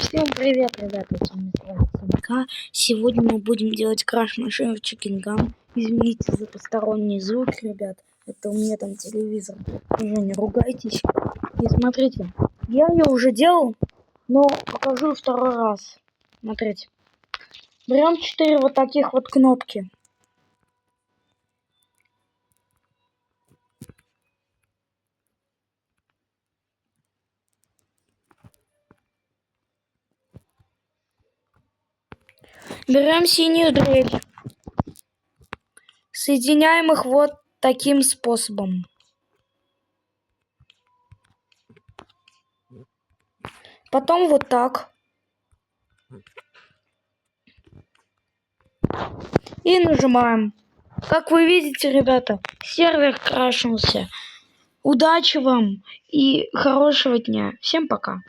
Всем привет, ребята, это мистер СМК. Сегодня мы будем делать краш-машину в Chicken Gun. Извините за посторонний звук, ребят. Это у меня там телевизор. Уже не ругайтесь. И смотрите, я ее уже делал, но покажу второй раз. Смотрите. Берем 4 вот таких вот кнопки. Берем синюю дрель. Соединяем их вот таким способом. Потом вот так. И нажимаем. Как вы видите, ребята, сервер крашнулся. Удачи вам и хорошего дня. Всем пока.